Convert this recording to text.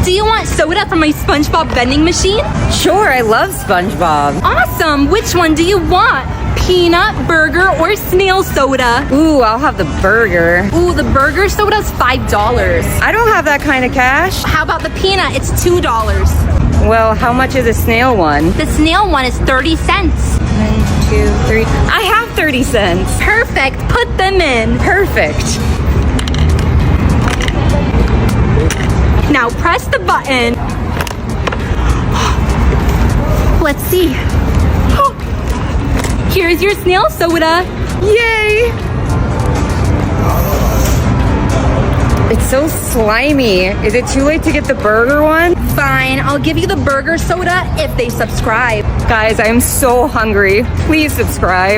Do you want soda from my Spongebob vending machine? Sure, I love Spongebob. Awesome! Which one do you want? Peanut, burger, or snail soda? Ooh, I'll have the burger. Ooh, the burger soda's $5. I don't have that kind of cash. How about the peanut? It's $2. Well, how much is a snail one? The snail one is 30 cents. 1, 2, 3. I have 30 cents. Perfect. Put them in. Perfect. Now press the button. Let's see. Here's your snail soda. Yay! It's so slimy. Is it too late to get the burger one? Fine, I'll give you the burger soda if they subscribe. Guys, I'm so hungry. Please subscribe.